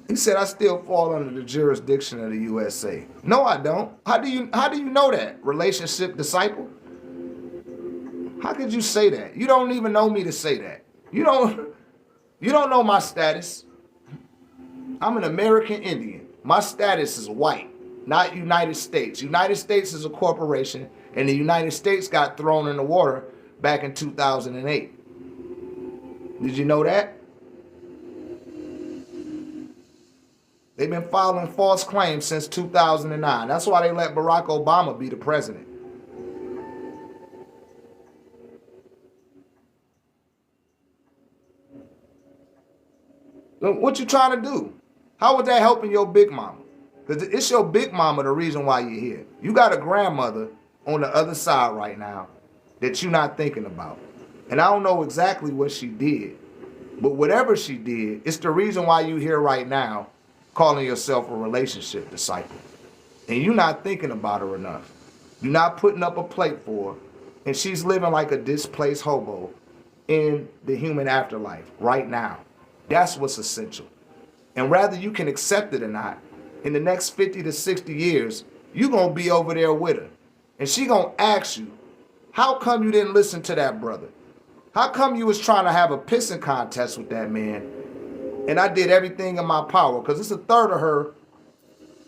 He said, I still fall under the jurisdiction of the USA. No, I don't. How do you know that? Relationship disciple? How could you say that? You don't even know me to say that. You don't know my status. I'm an American Indian. My status is white, not United States. United States is a corporation, and the United States got thrown in the water back in 2008. Did you know that? They've been filing false claims since 2009. That's why they let Barack Obama be the president. What you trying to do? How was that helping your big mama? Because it's your big mama the reason why you're here. You got a grandmother on the other side right now that you're not thinking about. And I don't know exactly what she did, but whatever she did, it's the reason why you're here right now calling yourself a relationship disciple. And you're not thinking about her enough. You're not putting up a plate for her. And she's living like a displaced hobo in the human afterlife right now. That's what's essential. And whether you can accept it or not, in the next 50 to 60 years, you're going to be over there with her. And she going to ask you, how come you didn't listen to that brother? How come you was trying to have a pissing contest with that man? And I did everything in my power, because it's a third of her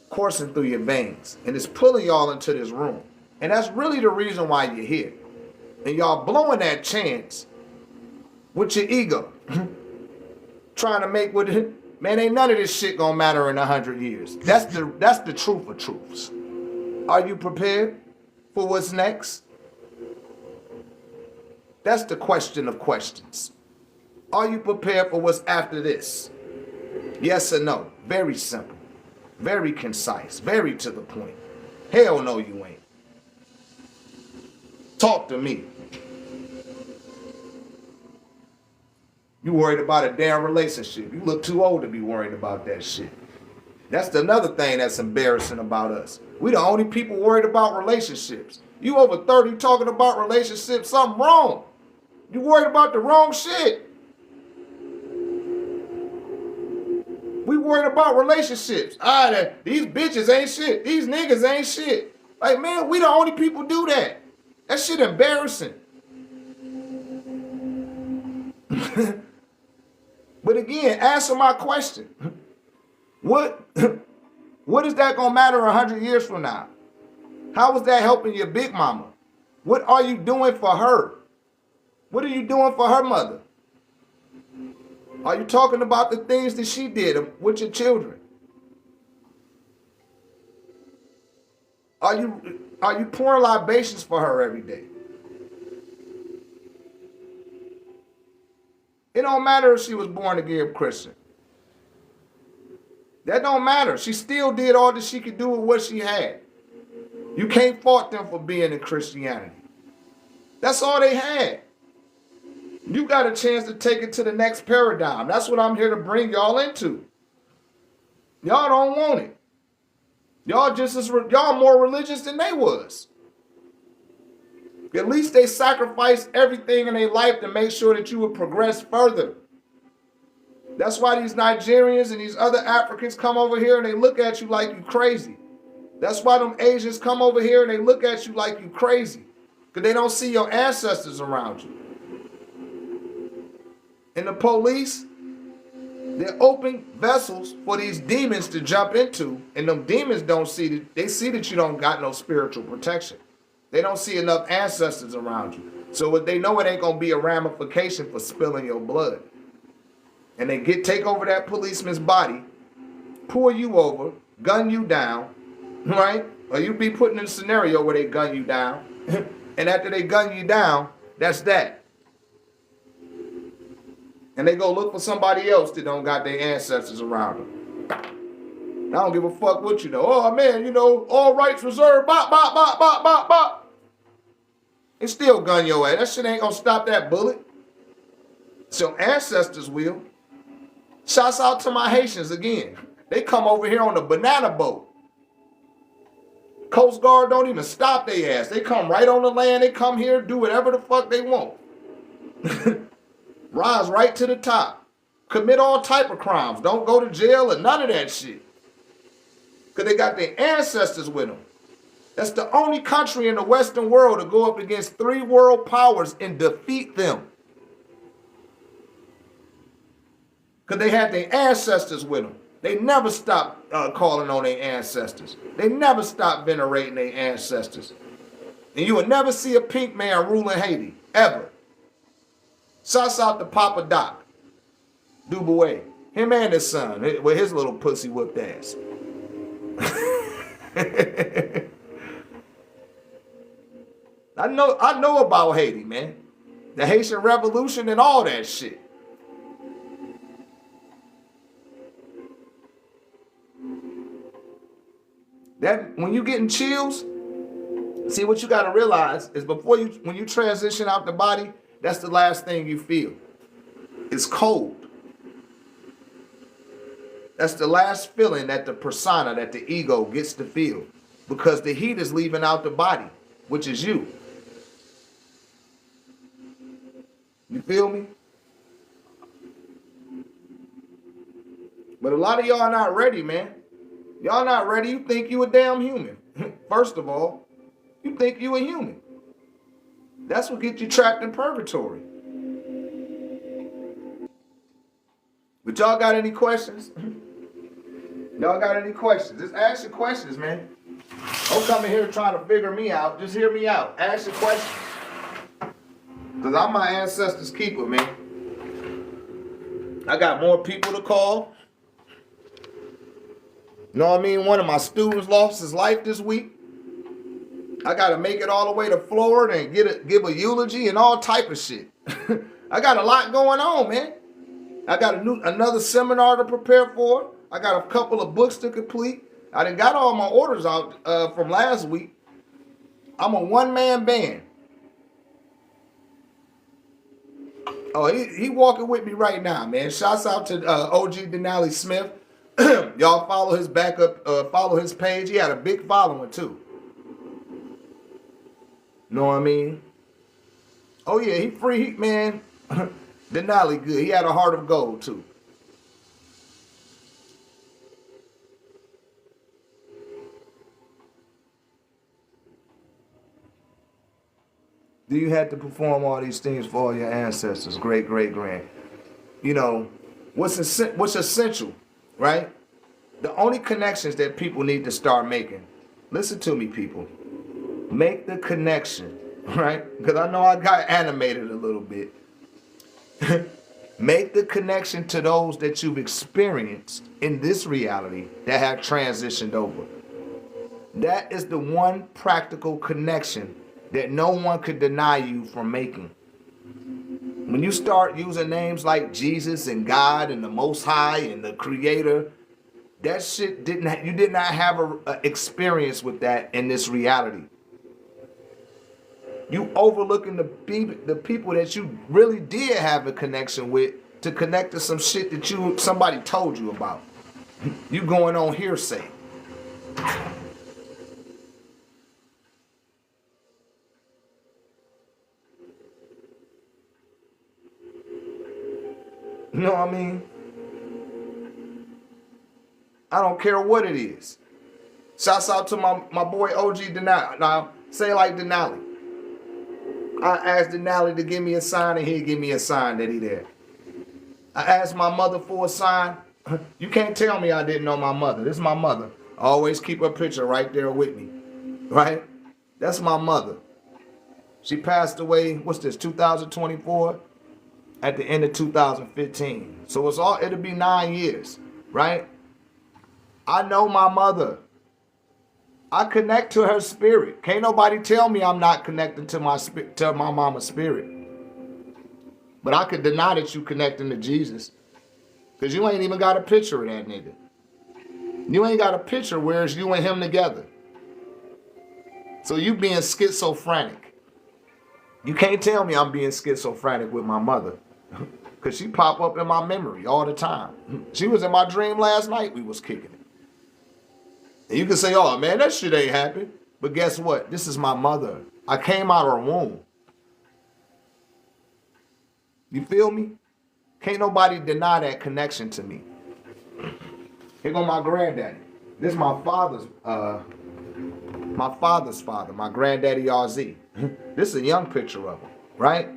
coursing through your veins. And it's pulling y'all into this room. And that's really the reason why you're here. And y'all blowing that chance with your ego. Trying to make what it, man, ain't none of this shit gonna matter in 100 years. That's the truth of truths. Are you prepared for what's next? That's the question of questions. Are you prepared for what's after this? Yes or no? Very simple. Very concise. Very to the point. Hell no, you ain't. Talk to me. You worried about a damn relationship. You look too old to be worried about that shit. That's another thing that's embarrassing about us. We the only people worried about relationships. You over 30 talking about relationships, something wrong. You worried about the wrong shit. We worried about relationships. These bitches ain't shit. These niggas ain't shit. Like, man, we the only people do that. That shit embarrassing. But again, answer my question. What is that gonna matter 100 years from now? How is that helping your big mama? What are you doing for her? What are you doing for her mother? Are you talking about the things that she did with your children? Are you pouring libations for her every day? It don't matter if she was born again Christian. That don't matter. She still did all that she could do with what she had. You can't fault them for being in Christianity. That's all they had. You got a chance to take it to the next paradigm. That's what I'm here to bring y'all into. Y'all don't want it. Y'all more religious than they was. At least they sacrificed everything in their life to make sure that you would progress further. That's why these Nigerians and these other Africans come over here and they look at you like you crazy. That's why them Asians come over here and they look at you like you crazy. Because they don't see your ancestors around you. And the police, they're open vessels for these demons to jump into. And them demons don't see that, they see that you don't got no spiritual protection. They don't see enough ancestors around you. So what they know, it ain't going to be a ramification for spilling your blood. And they take over that policeman's body, pull you over, gun you down, right? Or you be put in a scenario where they gun you down. And after they gun you down, that's that. And they go look for somebody else that don't got their ancestors around them. I don't give a fuck what you know. Oh man, you know, all rights reserved, bop, bop, bop, bop, bop, bop. And still gun your ass. That shit ain't gonna stop that bullet. So ancestors will. Shouts out to my Haitians again. They come over here on the banana boat. Coast Guard don't even stop their ass. They come right on the land. They come here, do whatever the fuck they want. Rise right to the top. commit all type of crimes. Don't go to jail or none of that shit. Because they got their ancestors with them. That's the only country in the Western world to go up against 3 world powers and defeat them. Because they had their ancestors with them. They never stopped calling on their ancestors. They never stopped venerating their ancestors. And you will never see a pink man ruling Haiti, ever. Shouts out to Papa Doc Dubois. Him and his son, with his little pussy whipped ass. I know about Haiti, man. The Haitian Revolution and all that shit. That when you getting chills, see what you gotta realize is when you transition out the body, that's the last thing you feel. It's cold. That's the last feeling that the persona, that the ego gets to feel. Because the heat is leaving out the body, which is you. You feel me? But a lot of y'all are not ready, man. Y'all not ready. You think you a damn human. First of all, you think you a human. That's what gets you trapped in purgatory. But y'all got any questions? Y'all got any questions? Just ask your questions, man. Don't come in here trying to figure me out. Just hear me out. Ask your questions. Because I'm my ancestors' keeper, man. I got more people to call. You know what I mean? One of my students lost his life this week. I got to make it all the way to Florida and give a eulogy and all type of shit. I got a lot going on, man. I got another seminar to prepare for. I got a couple of books to complete. I done got all my orders out from last week. I'm a one-man band. Oh, he walking with me right now, man. Shouts out to OG Denali Smith. Y'all follow his follow his page. He had a big following too. Know what I mean? Oh yeah, he free, man. Denali good. He had a heart of gold too. Do you have to perform all these things for all your ancestors, great, great, grand? You know, what's essential, right? The only connections that people need to start making. Listen to me, people. Make the connection, right? Because I know I got animated a little bit. Make the connection to those that you've experienced in this reality that have transitioned over. That is the one practical connection that no one could deny you from making. When you start using names like Jesus and God and the Most High and the Creator, that shit you did not have a experience with that in this reality. You overlooking the people that you really did have a connection with to connect to some shit that somebody told you about. You going on hearsay. You know what I mean? I don't care what it is. Shouts out to my boy OG Denali. Now, say like Denali. I asked Denali to give me a sign and he'd give me a sign that he there. I asked my mother for a sign. You can't tell me I didn't know my mother. This is my mother. I always keep her picture right there with me. Right? That's my mother. She passed away, what's this, 2024? At the end of 2015. So it'll be 9 years, right? I know my mother. I connect to her spirit. Can't nobody tell me I'm not connected to my mama's spirit. But I could deny that you connecting to Jesus. Because you ain't even got a picture of that nigga. You ain't got a picture where it's you and him together. So you being schizophrenic. You can't tell me I'm being schizophrenic with my mother. Because she pop up in my memory all the time. She was in my dream last night. We was kicking it. And you can say, oh, man, that shit ain't happened. But guess what? This is my mother. I came out of her womb. You feel me? Can't nobody deny that connection to me. Here go my granddaddy. This is my father's father, my granddaddy RZ. This is a young picture of him, right?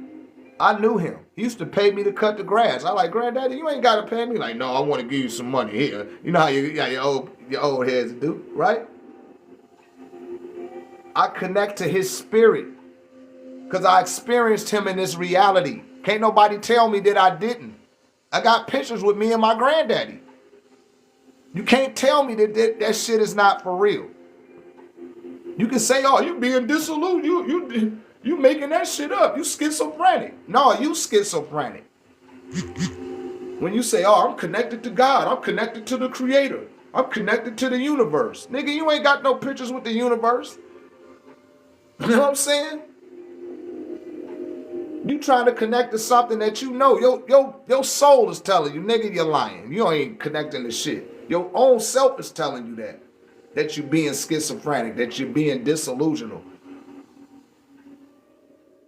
I knew him. He used to pay me to cut the grass. I like, granddaddy, you ain't gotta pay me. Like, no, I want to give you some money here. You know how your old heads do, right? I connect to his spirit because I experienced him in this reality. Can't nobody tell me that I didn't. I got pictures with me and my granddaddy. You can't tell me that shit is not for real. You can say, oh, you being disillusioned. You making that shit up. You schizophrenic. No, you schizophrenic. When you say, oh, I'm connected to God. I'm connected to the creator. I'm connected to the universe. Nigga, you ain't got no pictures with the universe. You know what I'm saying? You trying to connect to something that you know. Your soul is telling you, nigga, you're lying. You ain't connecting to shit. Your own self is telling you that you're being schizophrenic, that you're being disillusional.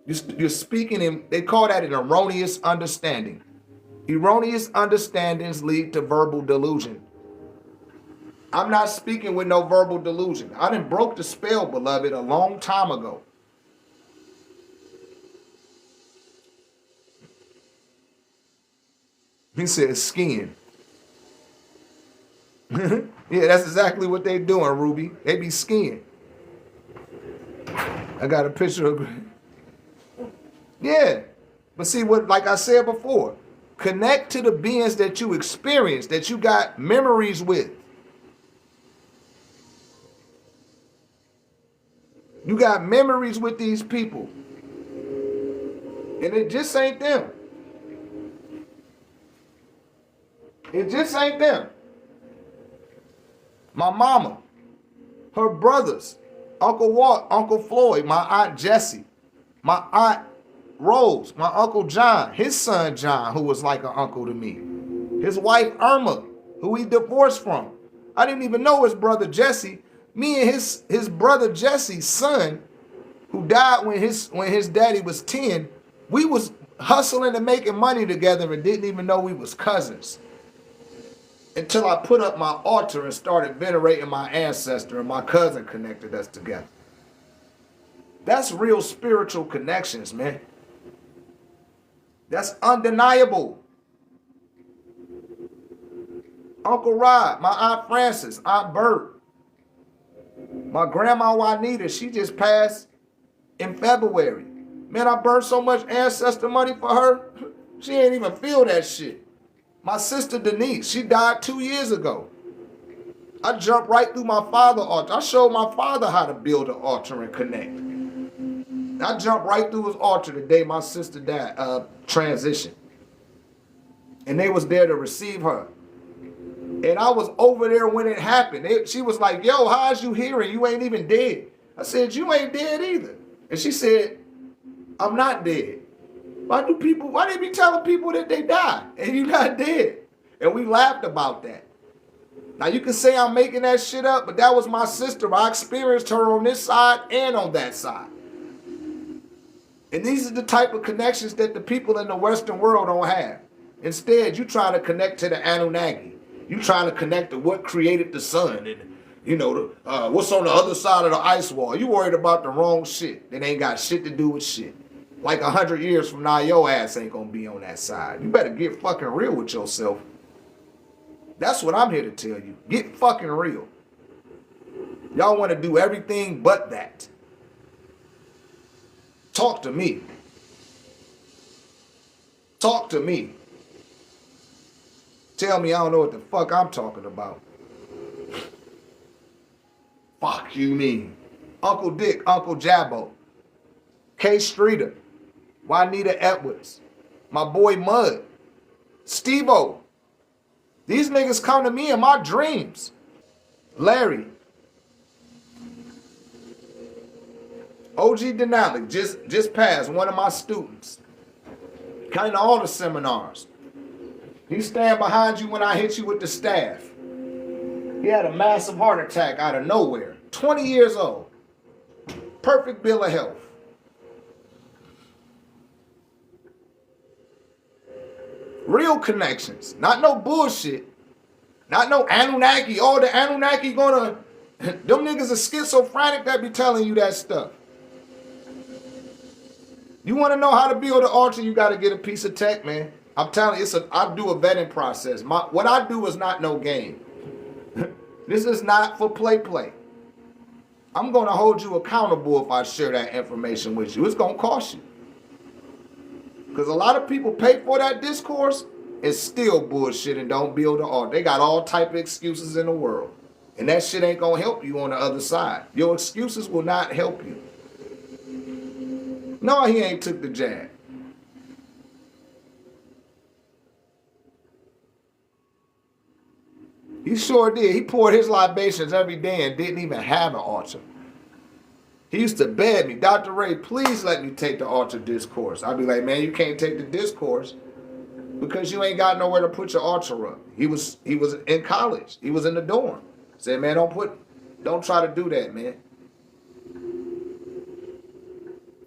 You're speaking in, they call that an erroneous understanding. Erroneous understandings lead to verbal delusion. I'm not speaking with no verbal delusion. I done broke the spell, beloved, a long time ago. He said skin. Yeah, that's exactly what they doing, Ruby. They be skiing. I got a picture of... Yeah. But see, what, like I said before, connect to the beings that you experience, that you got memories with. You got memories with these people. And it just ain't them. It just ain't them. My mama, her brothers, Uncle Walt, Uncle Floyd, my Aunt Jessie, my Aunt Rose, my Uncle John, his son John, who was like an uncle to me, his wife Irma, who he divorced from. I didn't even know his brother Jesse. Me and his brother Jesse's son, who died when his daddy was 10, we was hustling and making money together and didn't even know we was cousins. Until I put up my altar and started venerating my ancestor, and my cousin connected us together. That's real spiritual connections, man. That's undeniable. Uncle Rod, my Aunt Frances, Aunt Bert, my grandma Juanita, she just passed in February. Man, I burned so much ancestor money for her, she ain't even feel that shit. My sister Denise, she died 2 years ago. I jumped right through my father's altar. I showed my father how to build an altar and connect. I jumped right through his altar the day my sister died, transitioned. And they was there to receive her. And I was over there when it happened. She was like, yo, how's you hearing? You ain't even dead. I said, you ain't dead either. And she said, I'm not dead. Why they be telling people that they died and you not dead? And we laughed about that. Now you can say I'm making that shit up, but that was my sister. I experienced her on this side and on that side. And these are the type of connections that the people in the Western world don't have. Instead, you trying to connect to the Anunnaki. You trying to connect to what created the sun and, you know, what's on the other side of the ice wall. You worried about the wrong shit that ain't got shit to do with shit. Like 100 years from now, your ass ain't gonna be on that side. You better get fucking real with yourself. That's what I'm here to tell you. Get fucking real. Y'all want to do everything but that. Talk to me. Talk to me. Tell me I don't know what the fuck I'm talking about. Fuck you mean. Uncle Dick, Uncle Jabbo, K Streeter, Juanita Edwards, my boy Mud, Steve-O. These niggas come to me in my dreams. Larry. OG Denali just passed, one of my students. Kind of all the seminars. He stand behind you when I hit you with the staff. He had a massive heart attack out of nowhere. 20 years old. Perfect bill of health. Real connections. Not no bullshit. Not no Anunnaki. Oh, the Anunnaki gonna... Them niggas are schizophrenic that be telling you that stuff. You want to know how to build an altar, you got to get a piece of tech, man. I'm telling you, I do a vetting process. What I do is not no game. This is not for play. I'm going to hold you accountable if I share that information with you. It's going to cost you. Because a lot of people pay for that discourse and still bullshit and don't build an altar. They got all type of excuses in the world. And that shit ain't going to help you on the other side. Your excuses will not help you. No, he ain't took the jab. He sure did. He poured his libations every day and didn't even have an altar. He used to beg me, Dr. Ray, please let me take the altar discourse. I'd be like, man, you can't take the discourse because you ain't got nowhere to put your altar up. He was in college. He was in the dorm. Said, man, don't try to do that, man.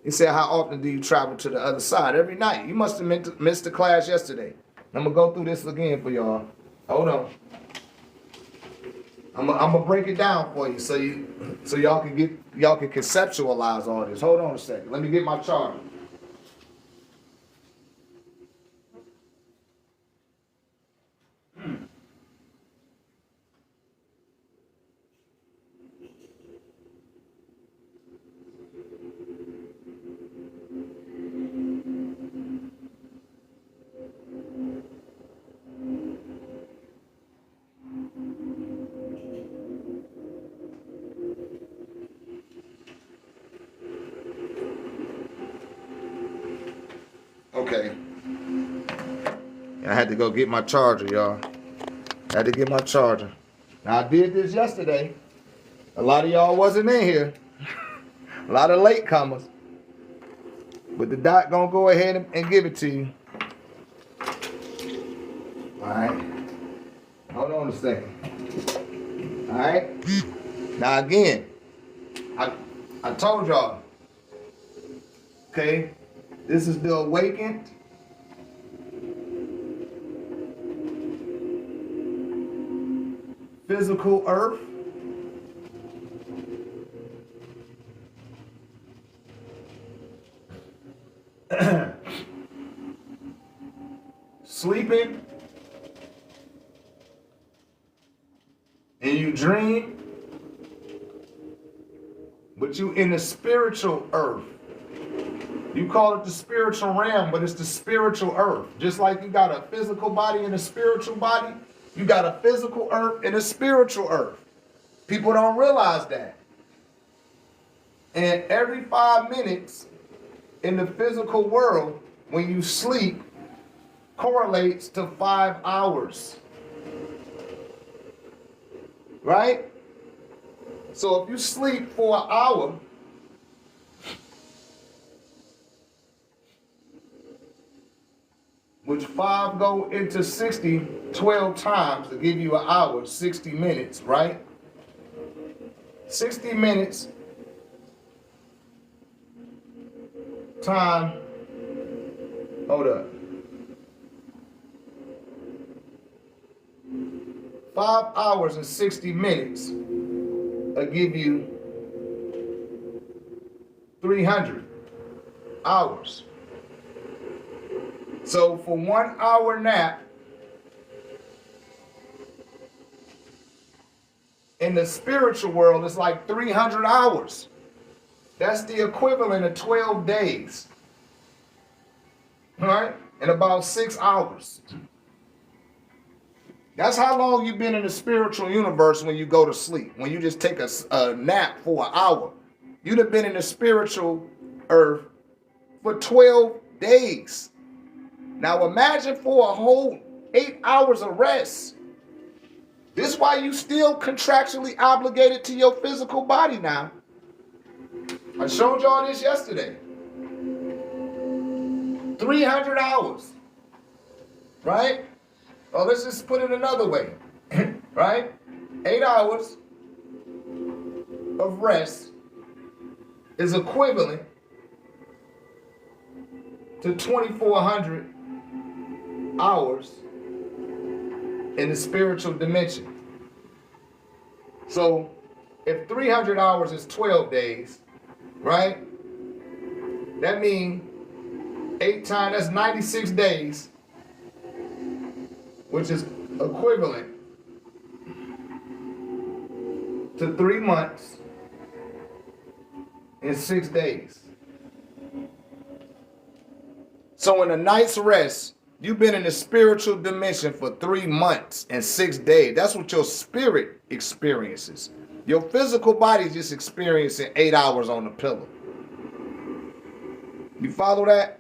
He said, how often do you travel to the other side? Every night. You must have missed the class yesterday. I'm going to go through this again for y'all. Hold on. I'm gonna break it down for you so y'all can conceptualize all this. Hold on a second. Let me get my charger. Okay. I had to go get my charger, y'all. Had to get my charger. Now, I did this yesterday. A lot of y'all wasn't in here. A lot of latecomers. But the doc gonna go ahead and give it to you. Alright. Hold on a second. Alright. Now again, I told y'all. Okay. This is the awakened. Physical earth. Sleeping. And you dream. But you in the spiritual earth. You call it the spiritual realm, but it's the spiritual earth. Just like you got a physical body and a spiritual body, you got a physical earth and a spiritual earth. People don't realize that. And every 5 minutes in the physical world, when you sleep, correlates to 5 hours. Right? So if you sleep for an hour, which 5 go into 60, 12 times to give you an hour, 60 minutes, right? 60 minutes time, hold up. 5 hours and 60 minutes will give you 300 hours. So for 1 hour nap, in the spiritual world, it's like 300 hours. That's the equivalent of 12 days. All right? In about 6 hours. That's how long you've been in the spiritual universe when you go to sleep. When you just take a nap for an hour. You'd have been in the spiritual earth for 12 days. Now imagine for a whole 8 hours of rest. This is why you still contractually obligated to your physical body now. I showed y'all this yesterday. 300 hours. Right? Oh, let's just put it another way. Right? 8 hours of rest is equivalent to 2,400 hours in the spiritual dimension. So if 300 hours is 12 days, right? That means 8 times, that's 96 days, which is equivalent to 3 months and 6 days. So in a night's rest, you've been in the spiritual dimension for 3 months and 6 days. That's what your spirit experiences. Your physical body just experiencing 8 hours on the pillow. You follow that?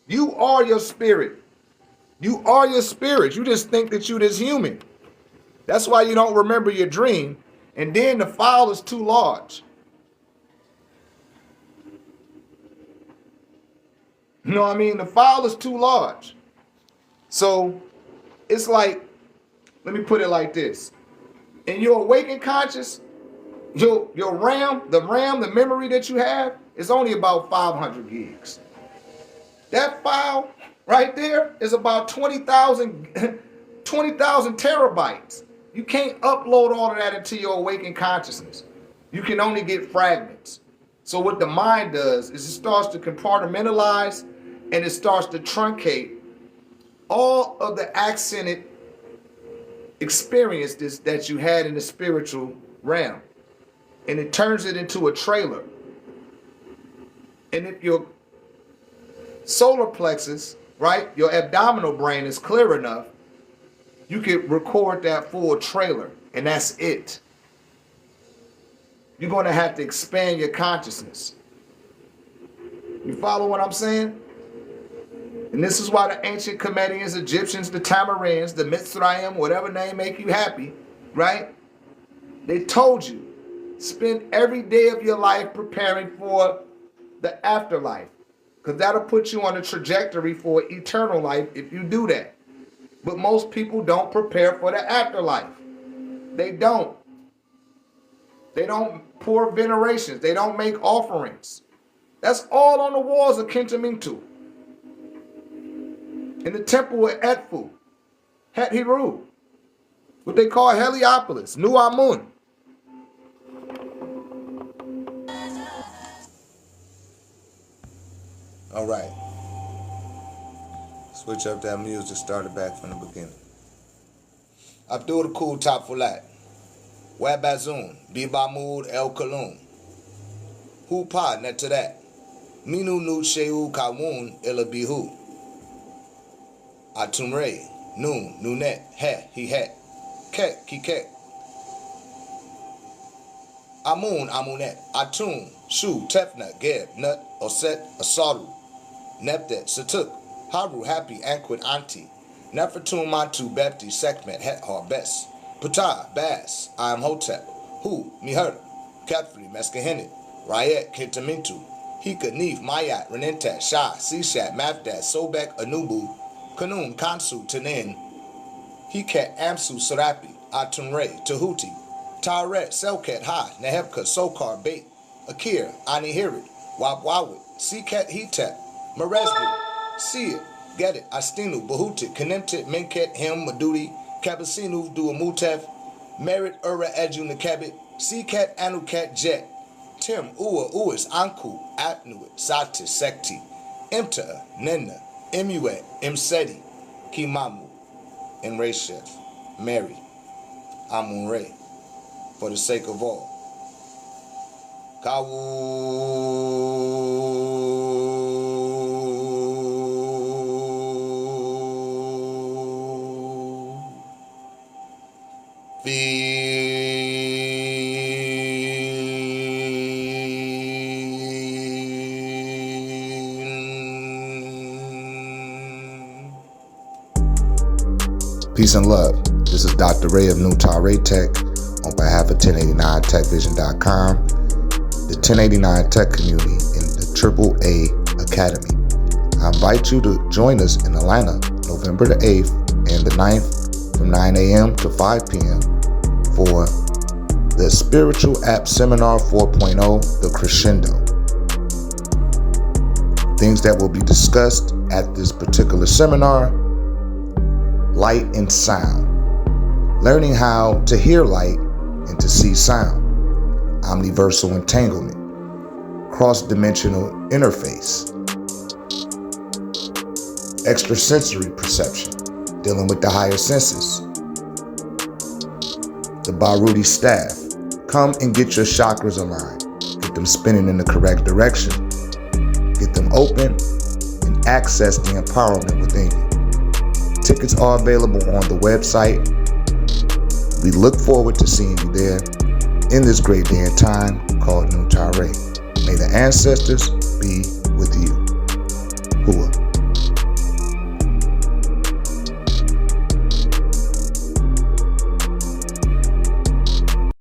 You are your spirit. You are your spirit. You just think that you're this human. That's why you don't remember your dream. And then the file is too large. You know what I mean? The file is too large. So it's like, let me put it like this. In your awakened conscious, your RAM, the memory that you have, is only about 500 gigs. That file right there is about 20,000 terabytes. You can't upload all of that into your awakened consciousness. You can only get fragments. So what the mind does is it starts to compartmentalize and it starts to truncate all of the accented experiences that you had in the spiritual realm. And it turns it into a trailer. And if your solar plexus, right, your abdominal brain is clear enough, you can record that full trailer, and that's it. You're going to have to expand your consciousness. You follow what I'm saying? And this is why the ancient Comedians, Egyptians, the Tamarins, the Mitzrayim, whatever name make you happy, right? They told you, spend every day of your life preparing for the afterlife. Because that'll put you on a trajectory for eternal life if you do that. But most people don't prepare for the afterlife. They don't. They don't pour venerations. They don't make offerings. That's all on the walls of Khentimentu. In the temple of Edfu, Het Hiru, what they call Heliopolis, Nu Amun. All right. Switch up that music, start it back from the beginning. Abdul Kul Tapfulat, Wabazun, Bibamud El Kalun, Hupa Netadat, Minu Nu Sheu Kawun Elabihu, Atumre, Nun, Nunet, He Het, Ket, Kiket, Amun, Amunet, Atun, Shu, Tefna, Geb, Nut, Oset, Asaru, Neptet, Satuk, Haru, Happy, Anquid, Anti, Nefertum, Matu, Bepti, Sekmet, Het, Harbes, Pata, Bas, I am Hotep, Hu, Mihur, Kefri, Meskahenit, Rayet, Khentimentu, Hika, Neef, Mayat, Renentat, Shah, Sishat, Mafdat, Sobek, Anubu, Kanun, Kansu, Tanin, Hiket, Amsu, Sarapi, Atunre, Tahuti, Taret, Selket, Ha, Nehebka, Sokar, Bait, Akir, Anihirit, Wabwawit, Siket, Hetep, Maresbu, See it, Get it, Astinu, Bahutit, Kanemtit, Menket, Him, Madudi, Kabasinu, Duamutef, Merit, Ura, Edu, Nakebit, Siket, Anuket, Jet, Tim, Ua, Uis, Anku, Atnuit, Satis, Sekti, Imta, Nena, Imuet, Imseti, Kimamu, and Reshef, Mary, Amun Ray, for the sake of all. Kawu. Peace and love. This is Dr. Ray of New Ray Tech on behalf of 1089techvision.com, the 1089 Tech community in the AAA Academy. I invite you to join us in Atlanta, November the 8th and the 9th from 9 a.m. to 5 p.m. for the Spiritual App Seminar 4.0, The Crescendo. things that will be discussed at this particular seminar: light and sound, learning how to hear light and to see sound, omniversal entanglement, cross-dimensional interface, extrasensory perception, dealing with the higher senses, the Baruti staff. Come and get your chakras aligned, get them spinning in the correct direction, get them open, and access the empowerment within you. Tickets are available on the website. We look forward to seeing you there in this great day and time called New Tare. May the ancestors be